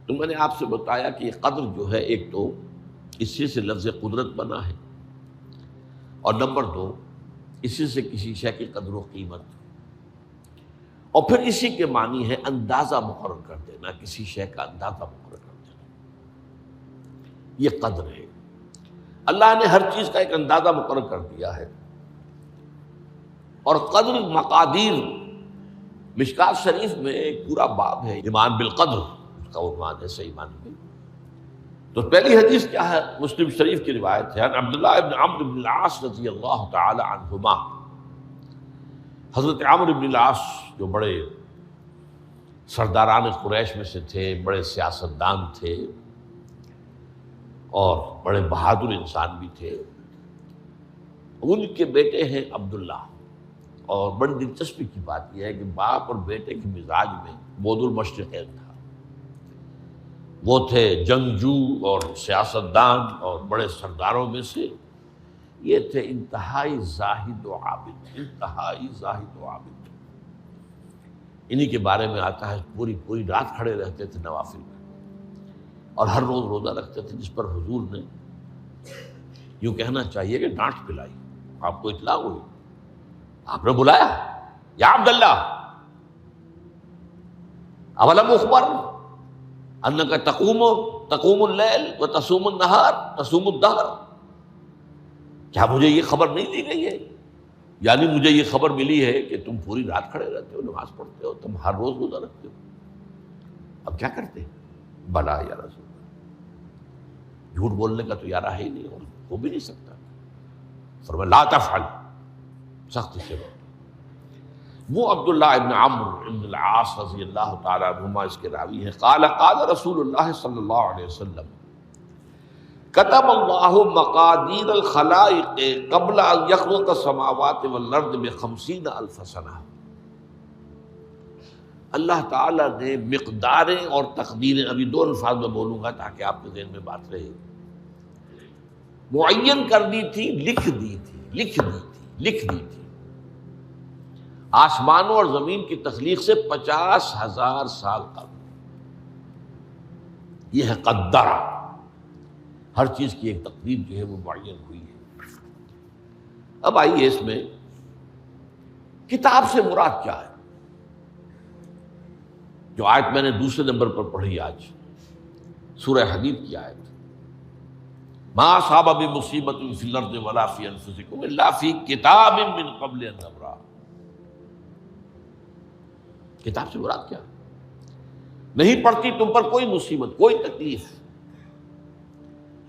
تو میں نے آپ سے بتایا کہ یہ قدر جو ہے، ایک تو اسی سے لفظ قدرت بنا ہے، اور نمبر دو اسی سے کسی شے کی قدر و قیمت، اور پھر اسی کے معنی ہے اندازہ مقرر کر دینا، کسی شے کا اندازہ مقرر کر دینا، یہ قدر ہے۔ اللہ نے ہر چیز کا ایک اندازہ مقرر کر دیا ہے، اور قدر مقادیر مشکات شریف میں ایک پورا باب ہے، ایمان بالقدر اس کا عنوان ہے، صحیح معنی میں۔ تو پہلی حدیث کیا ہے؟ مسلم شریف کی روایت ہے، عن عبداللہ ابن عمرو بن العاص رضی اللہ تعالی عنہما۔ حضرت عمرو بن العاص جو بڑے سرداران قریش میں سے تھے، بڑے سیاستدان تھے اور بڑے بہادر انسان بھی تھے، ان کے بیٹے ہیں عبداللہ۔ اور بڑی دلچسپی کی بات یہ ہے کہ باپ اور بیٹے کے مزاج میں بود المشرقین تھا، وہ تھے جنگجو اور سیاستدان اور بڑے سرداروں میں سے، یہ تھے انتہائی زاہد و عابد، انتہائی زاہد و عابد۔ انہی کے بارے میں آتا ہے پوری رات کھڑے رہتے تھے نوافل میں، اور ہر روز روزہ رکھتے تھے، جس پر حضور نے یوں کہنا چاہیے کہ ڈانٹ پلائی۔ آپ کو اطلاع ہوئی، آپ نے بلایا، یا عبداللہ اولم اخبر انک تقوم اللیل و تصوم النہار تصوم الدہر، کیا مجھے یہ خبر نہیں دی گئی ہے؟ یعنی مجھے یہ خبر ملی ہے کہ تم پوری رات کھڑے رہتے ہو، نماز پڑھتے ہو، تم ہر روز روزہ رکھتے ہو، اب کیا کرتے؟ بلا یا رسول اللہ، جھوٹ بولنے کا تو یارہ ہے ہی نہیں، اور ہو بھی نہیں سکتا۔ فرمایا لا تفعل، سختی سے بات۔ وہ عبداللہ ابن عمرو ابن العاص رضی اللہ تعالیٰ عنہما اس کے راوی ہیں، قال رسول اللہ صلی اللہ علیہ وسلم کتب اللہ مقادیر الخلائق قبل ان یخلق السماوات والارض ب50,000 سنہ۔ اللہ تعالیٰ نے مقداریں اور تقدیریں، ابھی دو الفاظ میں بولوں گا تاکہ آپ کے ذہن میں بات رہے، معین کر دی تھی، لکھ دی تھی آسمانوں اور زمین کی تخلیق سے 50,000 سال قبل۔ یہ ہے قدرہ، ہر چیز کی ایک تقدیر جو ہے وہ معین ہوئی ہے۔ اب آئیے اس میں کتاب سے مراد کیا ہے؟ جو آیت میں نے دوسرے نمبر پر پڑھی آج، سورہ حدید کی آیت، ما اصاب بمصیبۃ فی الارض ولا فی انفسکم الا فی کتاب من قبل ان نبرأ۔ کتاب سے مراد کیا؟ نہیں پڑتی تم پر کوئی مصیبت، کوئی تکلیف،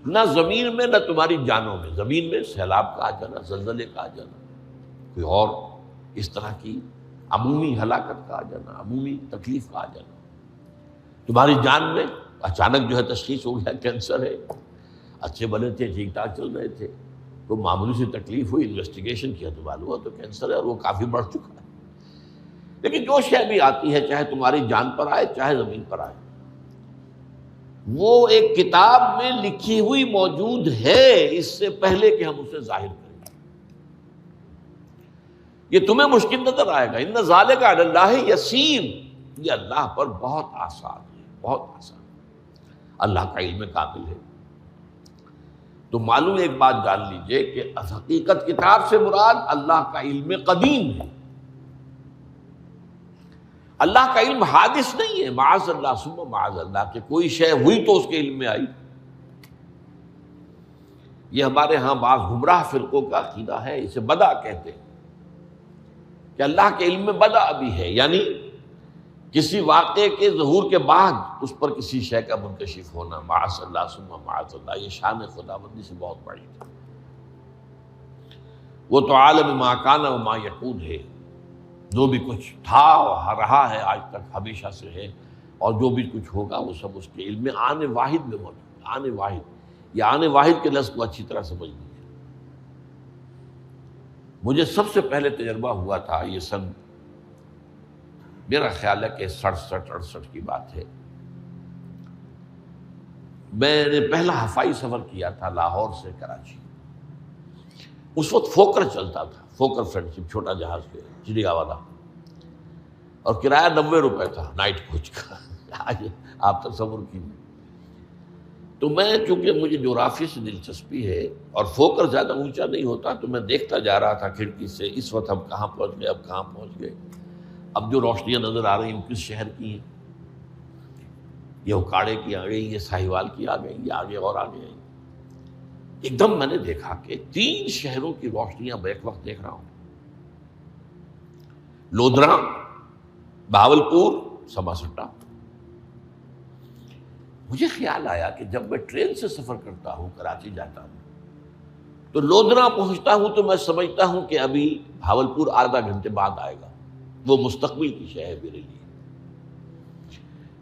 نہ زمین میں نہ تمہاری جانوں میں۔ زمین میں سیلاب کا آ جانا، زلزلے کا آ جانا، کوئی اور اس طرح کی عمومی ہلاکت کا آ جانا، عمومی تکلیف کا آ جانا۔ تمہاری جان میں اچانک جو ہے تشخیص ہو گیا کینسر ہے، اچھے بنے تھے، ٹھیک ٹھاک چل رہے تھے، تو معمولی سی تکلیف ہوئی، انویسٹیگیشن کیا تو معلوم ہوا تو کینسر ہے، اور وہ کافی بڑھ چکا ہے۔ لیکن جو شے بھی آتی ہے، چاہے تمہاری جان پر آئے چاہے زمین پر آئے، وہ ایک کتاب میں لکھی ہوئی موجود ہے، اس سے پہلے کہ ہم اسے ظاہر کریں۔ یہ تمہیں مشکل نظر آئے گا، ان ذالک علی اللہ یسیر، یہ اللہ پر بہت آسان ہے، بہت آسان۔ اللہ کا علم کامل ہے۔ تو معلوم ایک بات جان لیجئے کہ حقیقت کتاب سے مراد اللہ کا علم قدیم ہے۔ اللہ کا علم حادث نہیں ہے، معاذ اللہ ثم معاذ اللہ، کہ کوئی شے ہوئی تو اس کے علم میں آئی۔ یہ ہمارے ہاں بعض گمراہ فرقوں کا عقیدہ ہے، اسے بدع کہتے ہیں، کہ اللہ کے علم میں بدع بھی ہے، یعنی کسی واقعے کے ظہور کے بعد اس پر کسی شے کا منکشف ہونا، معاذ اللہ ثم معاذ اللہ۔ یہ شان خداوندی سے بہت بڑی ہے۔ وہ تو عالم ما کان و ما یکون ہے، جو بھی کچھ تھا اور رہا ہے آج تک، ہمیشہ سے ہے، اور جو بھی کچھ ہوگا وہ سب اس کے علم میں آن واحد میں موجود ہے۔ آن واحد، یہ آن واحد کے لفظ کو اچھی طرح سمجھ لیجیے۔ مجھے سب سے پہلے تجربہ ہوا تھا، یہ سن میرا خیال ہے کہ 67-68 کی بات ہے، میں نے پہلا ہفائی سفر کیا تھا لاہور سے کراچی۔ اس وقت فوکر چلتا تھا، فوکر فرینڈشپ، چھوٹا جہاز کے چڑیا والا، اور کرایہ 90 روپے تھا نائٹ کوچ کا۔ آج آپ تصور کیجیے. تو میں چونکہ مجھے جغرافی سے دلچسپی ہے اور فوکس زیادہ اونچا نہیں ہوتا، تو میں دیکھتا جا رہا تھا کھڑکی سے، اس وقت ہم کہاں پہنچ گئے، اب کہاں پہنچ گئے. اب جو روشنیاں نظر آ رہی ہیں کس شہر کی ہیں؟ یہ اکاڑے کی آ گئی، یہ ساہیوال کی آ گئی، یہ آگے اور آگے آئی. ایک دم میں نے دیکھا کہ 3 شہروں کی روشنیاں میں ایک وقت دیکھ رہا ہوں. لودھرا، بہاولپور، سماسٹا. مجھے خیال آیا کہ جب میں ٹرین سے سفر کرتا ہوں، کراچی جاتا ہوں، تو لودھرا پہنچتا ہوں تو میں سمجھتا ہوں کہ ابھی بہاولپور آدھا گھنٹے بعد آئے گا. وہ مستقبل کی شے ہے میرے لیے.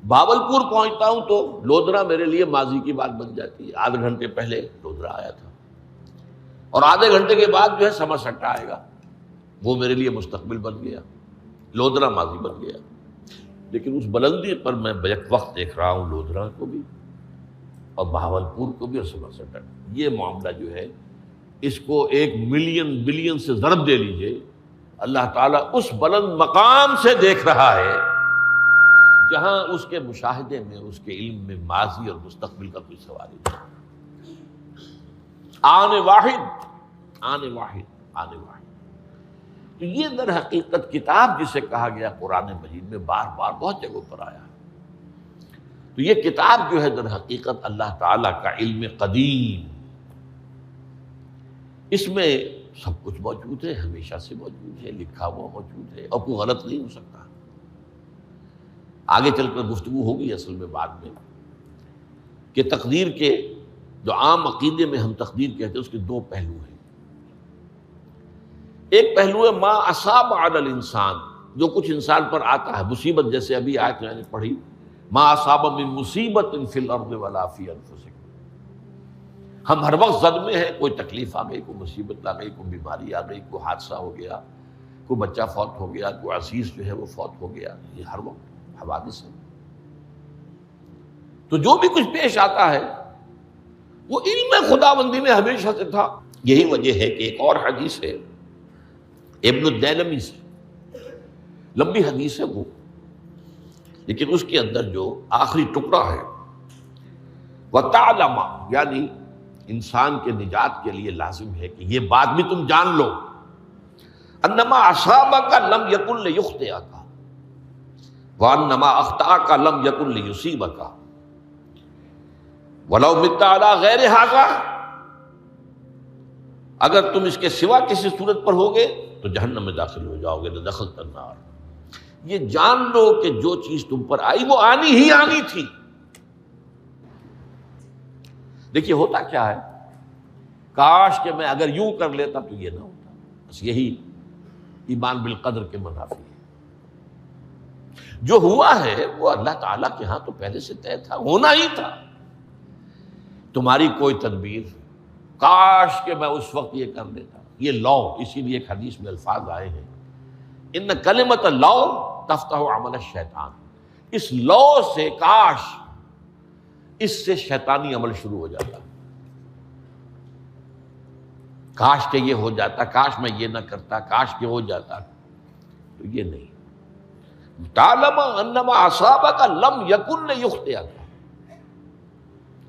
بہاولپور پہنچتا ہوں تو لودھرا میرے لیے ماضی کی بات بن جاتی ہے. آدھے گھنٹے پہلے لودھرا آیا تھا، اور آدھے گھنٹے کے بعد جو ہے سماسٹا آئے گا. وہ میرے لیے مستقبل بن گیا، لودھرا ماضی بن گیا. لیکن اس بلندی پر میں بیک وقت دیکھ رہا ہوں لودھرا کو بھی اور بہاولپور کو بھی اور سماسٹا. یہ معاملہ جو ہے اس کو 1 ملین بلین سے ضرب دے لیجئے. اللہ تعالیٰ اس بلند مقام سے دیکھ رہا ہے جہاں اس کے مشاہدے میں، اس کے علم میں ماضی اور مستقبل کا کوئی سوال ہی نہیں. آنے واحد، آنے واحد، آنے واحد. تو یہ در حقیقت کتاب جسے کہا گیا قرآن مجید میں بار بار بہت جگہوں پر آیا ہے. تو یہ کتاب جو ہے در حقیقت اللہ تعالیٰ کا علم قدیم، اس میں سب کچھ موجود ہے، ہمیشہ سے موجود ہے، لکھا ہوا موجود ہے، اور کوئی غلط نہیں ہو سکتا. آگے چل کر گفتگو ہوگی اصل میں بعد میں کہ تقدیر کے جو عام عقیدے میں ہم تقدیر کہتے ہیں اس کے 2 پہلو ہیں. ایک پہلو ہے ما اصاب علی الانسان، جو کچھ انسان پر آتا ہے مصیبت، جیسے ابھی آیت میں نے پڑھی ما اصاب من مصیبت فی الارض ولا فی انفسکم. ہم ہر وقت زد میں ہیں، کوئی تکلیف آ گئی، کوئی مصیبت آ گئی، کوئی بیماری آ گئی، کوئی حادثہ ہو گیا، کوئی بچہ فوت ہو گیا، کوئی عزیز جو ہے وہ فوت ہو گیا. یہ ہر وقت حوادث ہے. تو جو بھی کچھ پیش آتا ہے وہ علم خداوندی میں ہمیشہ سے تھا. یہی وجہ ہے کہ ایک اور حدیث ہے ابن الدیلمی سے، لمبی حدیث ہے وہ، لیکن اس کے اندر جو آخری ٹکڑا ہے وَتَعْلَمَ، یعنی انسان کے نجات کے لیے لازم ہے کہ یہ بات بھی تم جان لو انما اصابک لم یکن لیخطئک وانما اخطأک لم یکن لیصیبک ولو مت علی غیر ھذا. اگر تم اس کے سوا کسی صورت پر ہوگے تو جہنم میں داخل ہو جاؤ گے، دخلت النار. یہ جان لو کہ جو چیز تم پر آئی وہ آنی ہی آنی تھی. دیکھیے ہوتا کیا ہے، کاش کہ میں اگر یوں کر لیتا تو یہ نہ ہوتا. بس یہی ایمان بالقدر کے منافی ہے. جو ہوا ہے وہ اللہ تعالیٰ کے ہاں تو پہلے سے طے تھا، ہونا ہی تھا. تمہاری کوئی تدبیر، کاش کہ میں اس وقت یہ کر لیتا. یہ لو، اسی لیے ایک حدیث میں الفاظ آئے ہیں ان کلمۃ لو تفتح عمل الشیطان. اس لو سے، کاش، اس سے شیطانی عمل شروع ہو جاتا. کاش کہ یہ ہو جاتا، کاش میں یہ نہ کرتا، کاش کہ ہو جاتا. تو یہ نہیں. تعلم انما اصابک لم یکن لیخطئک.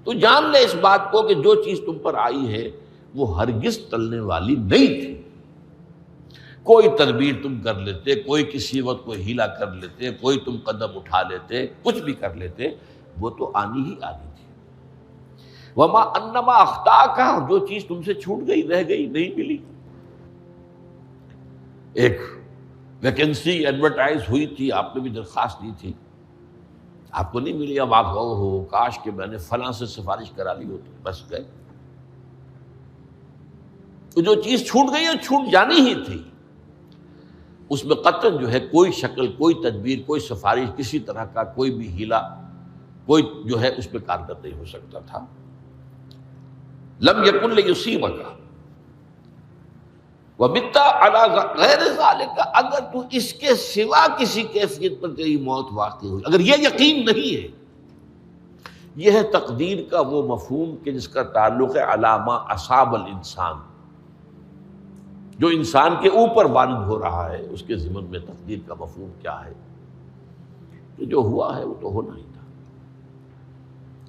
تو جان لے اس بات کو کہ جو چیز تم پر آئی ہے وہ ہرگز ٹلنے والی نہیں تھی. کوئی تدبیر تم کر لیتے، کوئی کسی وقت کوئی ہیلا کر لیتے، کوئی تم قدم اٹھا لیتے، کچھ بھی کر لیتے، وہ تو آنی ہی آنی تھی. وما انما اخطاک، جو چیز تم سے چھوٹ گئی، رہ گئی، نہیں ملی. ایک ویکنسی ایڈورٹائز ہوئی تھی، آپ نے بھی درخواست دی تھی، آپ کو نہیں ملی. اب آپ ہو کاش کہ میں نے فلاں سے سفارش کرا لی ہوتی. بس گئے. تو جو چیز چھوٹ گئی ہے چھوٹ جانی ہی تھی. اس میں قطعاً جو ہے کوئی شکل، کوئی تدبیر، کوئی سفارش، کسی طرح کا کوئی بھی ہیلا، کوئی جو ہے اس پہ کارگر نہیں ہو سکتا تھا. لم یکن لیصیبک وبت علی غیر ذالک. اگر تو اس کے سوا کسی کیفیت پر تیری موت واقع ہوئی، اگر یہ یقین نہیں ہے، یہ ہے تقدیر کا وہ مفہوم کہ جس کا تعلق ہے علی ما اصاب الانسان. جو انسان کے اوپر وارد ہو رہا ہے اس کے ضمن میں تقدیر کا مفہوم کیا ہے. کہ جو ہوا ہے وہ تو ہونا ہی تھا،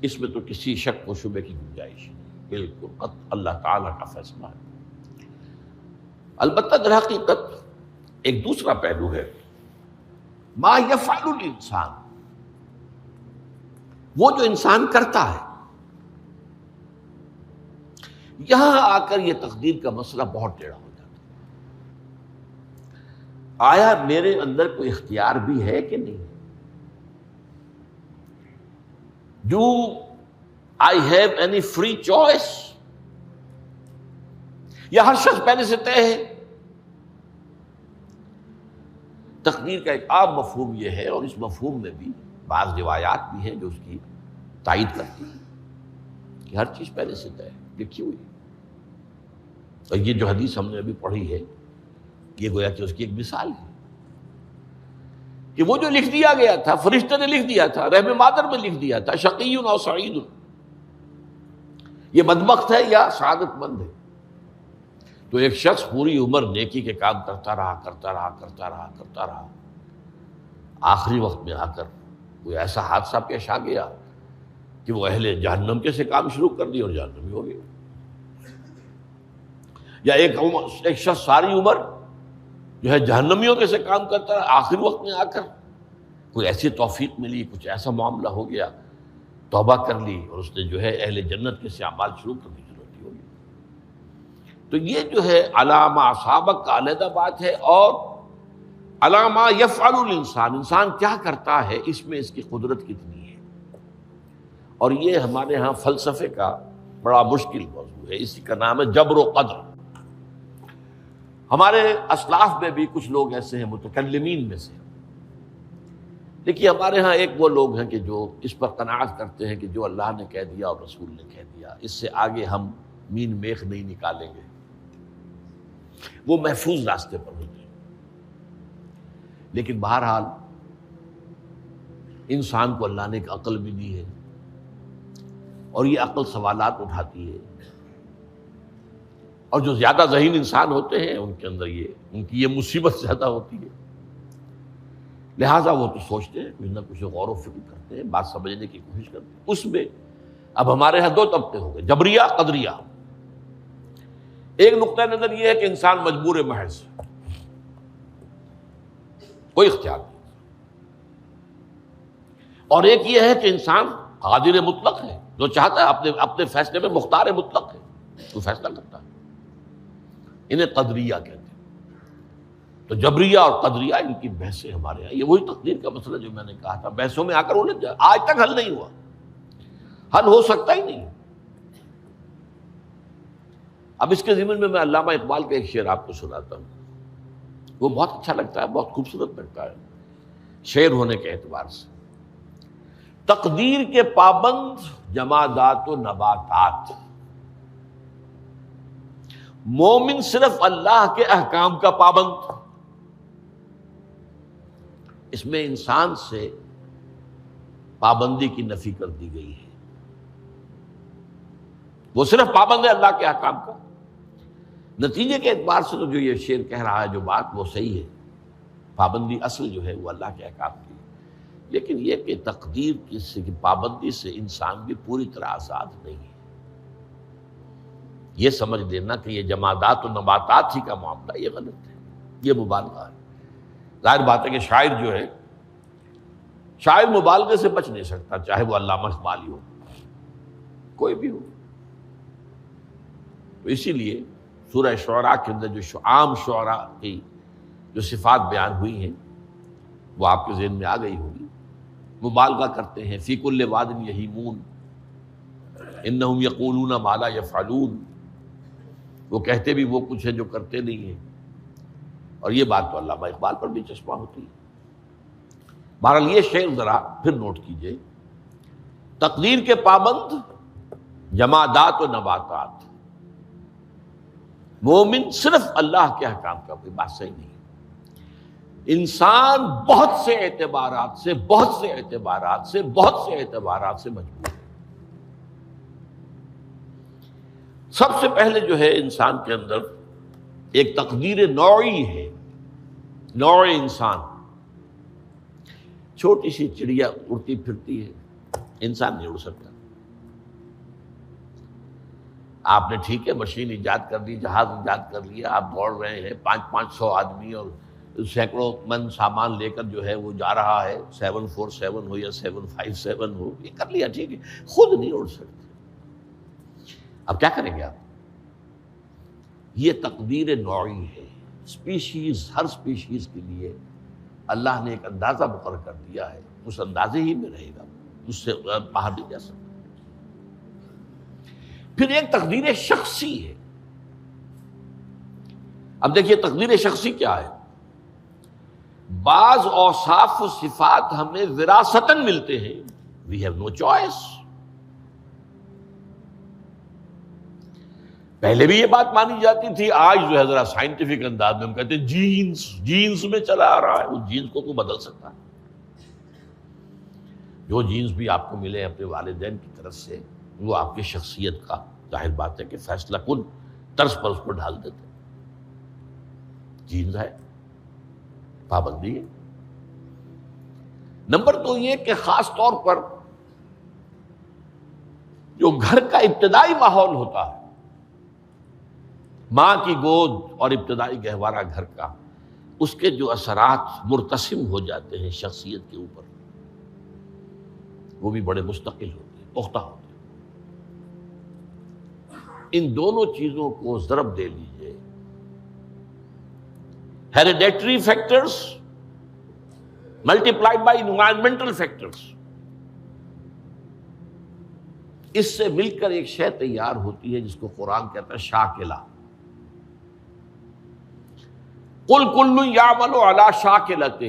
اس میں تو کسی شک و شبے کی گنجائش نہیں، بالکل اللہ تعالیٰ کا فیصلہ ہے۔ البتہ در حقیقت ایک دوسرا پہلو ہے، ما یفعل الانسان، وہ جو انسان کرتا ہے۔ یہاں آ کر یہ تقدیر کا مسئلہ بہت ٹیڑھا ہو جاتا ہے۔ آیا میرے اندر کوئی اختیار بھی ہے کہ نہیں؟ Do I have any free choice؟ یا ہر شخص پہلے سے طے ہے؟ تقدیر کا ایک عام مفہوم یہ ہے، اور اس مفہوم میں بھی بعض روایات بھی ہیں جو اس کی تائید کرتی ہیں کہ ہر چیز پہلے سے طے ہے، لکھی ہوئی۔ اور یہ جو حدیث ہم نے ابھی پڑھی ہے، یہ گویا کہ اس کی ایک مثال ہے کہ وہ جو لکھ دیا گیا تھا، فرشتے نے لکھ دیا تھا، رحم مادر میں لکھ دیا تھا، شقی او سعید، یہ بدبخت ہے یا سعادت مند ہے۔ تو ایک شخص پوری عمر نیکی کے کام کرتا رہا، آخری وقت میں آ کر کوئی ایسا حادثہ پیش آ گیا کہ وہ اہل جہنم کے سے کام شروع کر دی اور جہنمی ہو گیا۔ یا ایک شخص ساری عمر جو ہے جہنمیوں کے سے کام کرتا رہا، آخری وقت میں آ کر کوئی ایسی توفیق ملی، کچھ ایسا معاملہ ہو گیا، توبہ کر لی اور اس نے جو ہے اہل جنت کے سے اعمال شروع کر دی، ضرورت ہو گئی۔ تو یہ جو ہے علامہ اصابک کا علیحدہ بات ہے، اور علامہ یفعل الانسان، انسان کیا کرتا ہے، اس میں اس کی قدرت کتنی ہے۔ اور یہ ہمارے ہاں فلسفے کا بڑا مشکل موضوع ہے، اسی کا نام ہے جبر و قدر۔ ہمارے اسلاف میں بھی کچھ لوگ ایسے ہیں متکلمین میں سے، دیکھیے ہمارے ہاں ایک وہ لوگ ہیں کہ جو اس پر قناعت کرتے ہیں کہ جو اللہ نے کہہ دیا اور رسول نے کہہ دیا، اس سے آگے ہم مین میخ نہیں نکالیں گے، وہ محفوظ راستے پر ہوتے ہیں۔ لیکن بہرحال انسان کو اللہ نے ایک عقل بھی دی ہے، اور یہ عقل سوالات اٹھاتی ہے، اور جو زیادہ ذہین انسان ہوتے ہیں ان کے اندر ان کی یہ مصیبت زیادہ ہوتی ہے، لہٰذا وہ تو سوچتے ہیں، کچھ نہ کچھ غور و فکر کرتے ہیں، بات سمجھنے کی کوشش کرتے ہیں۔ اس میں اب ہمارے ہاں دو طبقے ہو گئے، جبریہ، قدریہ۔ ایک نقطہ نظر یہ ہے کہ انسان مجبور محض، کوئی اختیار نہیں، اور ایک یہ ہے کہ انسان قادر مطلق ہے، جو چاہتا ہے اپنے فیصلے میں مختار مطلق ہے، تو فیصلہ کرتا ہے۔ انہیں قدریہ کہتے ہیں۔ تو جبریہ اور قدریہ ان کی بحثیں ہمارے یہاں، یہ وہی تقدیر کا مسئلہ جو میں نے کہا تھا، بحثوں میں آ کر الجھ جائے، آج تک حل نہیں ہوا، حل ہو سکتا ہی نہیں۔ اب اس کے ضمن میں علامہ اقبال کا ایک شعر آپ کو سناتا ہوں، وہ بہت اچھا لگتا ہے، بہت خوبصورت لگتا ہے شعر ہونے کے اعتبار سے۔ تقدیر کے پابند جمادات و نباتات، مومن صرف اللہ کے احکام کا پابند۔ اس میں انسان سے پابندی کی نفی کر دی گئی ہے، وہ صرف پابند ہے اللہ کے احکام کا۔ نتیجے کے اعتبار سے تو جو یہ شعر کہہ رہا ہے، جو بات وہ صحیح ہے، پابندی اصل جو ہے وہ اللہ کے احکام کی ہے، لیکن یہ کہ تقدیر کی پابندی سے انسان بھی پوری طرح آزاد نہیں ہے۔ یہ سمجھ لینا کہ یہ جمادات و نباتات ہی کا معاملہ، یہ غلط ہے، یہ مبالغہ ہے۔ ظاہر بات ہے کہ شاعر جو ہے، شاعر مبالغے سے بچ نہیں سکتا، چاہے وہ علامہ اقبال ہی ہو، کوئی بھی ہو۔ تو اسی لیے سورہ شعراء کے اندر جو عام شعراء کی جو صفات بیان ہوئی ہیں وہ آپ کے ذہن میں آ گئی ہوگی۔ مبالغہ کرتے ہیں، فی کل واد یہیمون انہم یقولون ما لا یفعلون، وہ کہتے بھی وہ کچھ ہے جو کرتے نہیں ہیں، اور یہ بات تو علامہ اقبال پر بھی چشمہ ہوتی ہے۔ بہرحال یہ شعر ذرا پھر نوٹ کیجئے، تقدیر کے پابند جمادات و نباتات، مومن صرف اللہ کے احکام کا، کوئی بات صحیح نہیں ہے۔ انسان بہت سے اعتبارات سے مجبور ہے۔ سب سے پہلے جو ہے انسان کے اندر ایک تقدیر نوعی ہے، نوع انسان، چھوٹی سی چڑیا اڑتی پھرتی ہے، انسان نہیں اڑ سکتا۔ آپ نے ٹھیک ہے مشین ایجاد کر دی، جہاز ایجاد کر لیا، آپ دوڑ رہے ہیں 500 آدمی اور سینکڑوں من سامان لے کر جو ہے وہ جا رہا ہے، 747 ہو یا 757 ہو، یہ کر لیا ٹھیک ہے، خود نہیں اڑ سکتے۔ اب کیا کریں گے آپ؟ یہ تقدیر نوعی ہے، اسپیشیز، ہر اسپیشیز کے لیے اللہ نے ایک اندازہ مقرر کر دیا ہے، اس اندازے ہی میں رہے گا، اس سے باہر نہیں جا سکتا۔ پھر ایک تقدیر شخصی ہے۔ اب دیکھیے تقدیر شخصی کیا ہے؟ بعض اوصاف و صفات ہمیں وراثتاً ملتے ہیں، وی ہیو نو چوائس۔ پہلے بھی یہ بات مانی جاتی تھی، آج جو ہے ذرا سائنٹیفک انداز میں ہم کہتے ہیں جینز میں چلا آ رہا ہے، اس جینز کو بدل سکتا ہے۔ جو جینز بھی آپ کو ملے اپنے والدین کی طرف سے، وہ آپ کی شخصیت کا ظاہر بات ہے کہ فیصلہ کن طرز پر اس کو ڈھال دیتے ہیں۔ جینز ہے، پابندی ہے۔ نمبر 2 یہ کہ خاص طور پر جو گھر کا ابتدائی ماحول ہوتا ہے، ماں کی گود اور ابتدائی گہوارہ گھر کا، اس کے جو اثرات مرتسم ہو جاتے ہیں شخصیت کے اوپر، وہ بھی بڑے مستقل ہوتے ہیں، پختہ ہوتے ہیں۔ ان دونوں چیزوں کو ضرب دے لیجئے، hereditary factors multiplied by environmental factors, اس سے مل کر ایک شے تیار ہوتی ہے جس کو قرآن کہتا ہے شاکلہ۔ قل کل یعمل علی شاکلتہ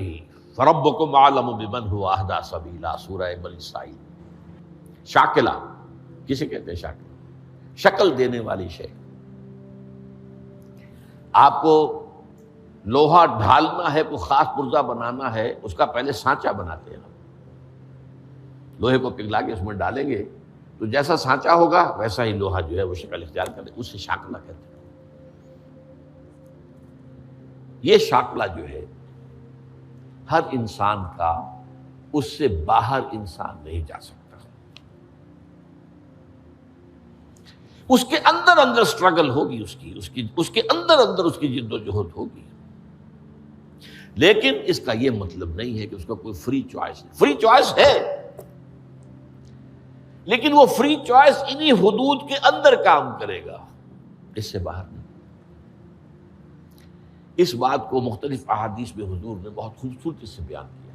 فربکم اعلم بمن هو اہدی سبیلا، سورہ بنی اسرائیل۔ شاکلہ کسے کہتے ہیں؟ شاکلہ شکل دینے والی شے۔ آپ کو لوہا ڈھالنا ہے، کوئی خاص پرزہ بنانا ہے، اس کا پہلے سانچہ بناتے ہیں ہم، لوہے کو پگھلا کے اس میں ڈالیں گے تو جیسا سانچہ ہوگا ویسا ہی لوہا جو ہے وہ شکل اختیار کرے، اسے شاکلہ کہتے ہیں۔ یہ شاکلہ جو ہے ہر انسان کا، اس سے باہر انسان نہیں جا سکتا، اس کے اندر اندر سٹرگل ہوگی، اس کے اندر اس کی جد و جہد ہوگی، لیکن اس کا یہ مطلب نہیں ہے کہ اس کا کوئی فری چوائس ہے۔ فری چوائس ہے، لیکن وہ فری چوائس انہی حدود کے اندر کام کرے گا، اس سے باہر نہیں۔ اس بات کو مختلف احادیث میں حضور نے بہت خوبصورتی سے بیان کیا۔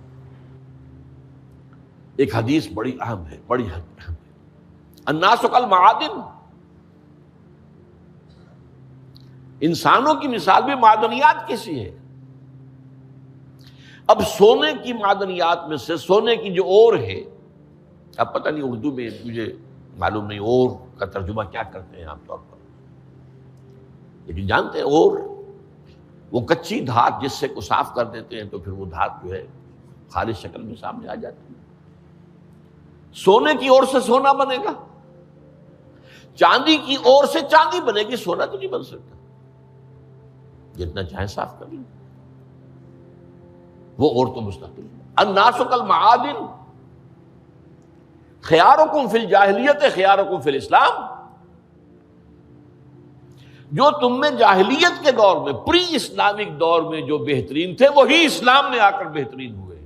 ایک حدیث بڑی اہم ہے، بڑی اہم ہے، الناس کالمعادن، انسانوں کی مثال بھی معدنیات کیسی ہے۔ اب سونے کی معدنیات میں سے سونے کی جو اور ہے، اب پتہ نہیں اردو میں مجھے معلوم نہیں اور کا ترجمہ کیا کرتے ہیں عام طور پر، لیکن جانتے ہیں اور وہ کچی دھات جس سے کو صاف کر دیتے ہیں تو پھر وہ دھات جو ہے خالص شکل میں سامنے آ جاتی ہے۔ سونے کی اور سے سونا بنے گا، چاندی کی اور سے چاندی بنے گی، سونا تو نہیں بن سکتا، جتنا چاہے صاف کر لیں، وہ اور تو مستقل ہے۔ الناس کالمعادن خیارکم فی الجاہلیت خیارکم فی الاسلام، جو تم میں جاہلیت کے دور میں، پری اسلامک دور میں جو بہترین تھے، وہی اسلام میں آ کر بہترین ہوئے۔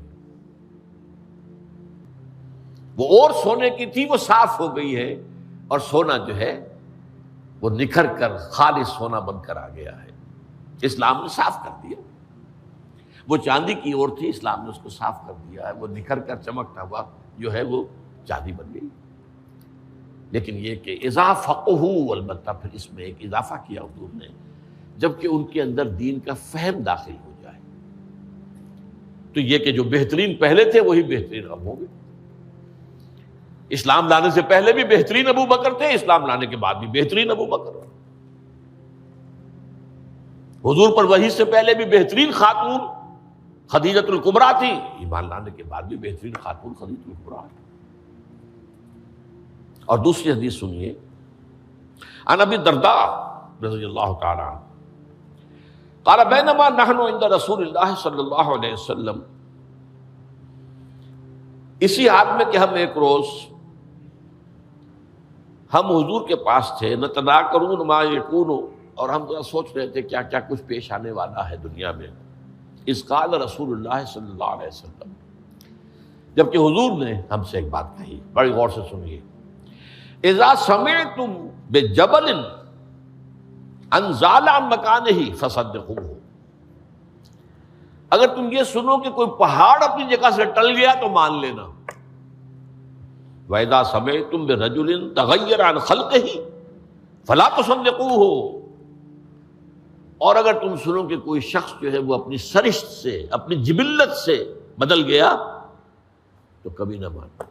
وہ اور سونے کی تھی، وہ صاف ہو گئی ہے، اور سونا جو ہے وہ نکھر کر خالص سونا بن کر آ گیا ہے، اسلام نے صاف کر دیا۔ وہ چاندی کی اور تھی، اسلام نے اس کو صاف کر دیا ہے، وہ نکھر کر چمکتا ہوا جو ہے وہ چاندی بن گئی۔ لیکن یہ کہ اذا فقہوا، البتہ پھر اس میں ایک اضافہ کیا حضور نے، جبکہ ان کے اندر دین کا فہم داخل ہو جائے تو یہ کہ جو بہترین پہلے تھے وہی بہترین اب ہوں گے۔ اسلام لانے سے پہلے بھی بہترین ابو بکر تھے، اسلام لانے کے بعد بھی بہترین ابو بکر۔ حضور پر وحی سے پہلے بھی بہترین خاتون خدیجۃ الکبریٰ تھی، ایمان لانے کے بعد بھی بہترین خاتون خدیجۃ الکبریٰ ہے۔ اور دوسری حدیث سنیے، عن ابی الدرداء رضی اللہ تعالی عنہ قال بینما نحن عند رسول اللہ صلی اللہ علیہ وسلم اسی حال میں کہ ہم ایک روز ہم حضور کے پاس تھے، نتناکرون ما یکون، اور ہم ذرا سوچ رہے تھے کیا کیا کچھ پیش آنے والا ہے دنیا میں۔ اذ قال رسول اللہ صلی اللہ علیہ وسلم، جبکہ حضور نے ہم سے ایک بات کہی، بڑی غور سے سنیے، اذا سمعتم بجبل ان زال عن مکانہ فصدقوہ، اگر تم یہ سنو کہ کوئی پہاڑ اپنی جگہ سے ٹل گیا تو مان لینا۔ وَإِذَا سَمِعْتُم بِرَجُلٍ تَغَيَّرَ عَنْ خَلْقِهِ فَلَا تُصَدِّقُوهُ، اور اگر تم سنو کہ کوئی شخص جو ہے وہ اپنی سرشت سے، اپنی جبلت سے بدل گیا تو کبھی نہ مانو۔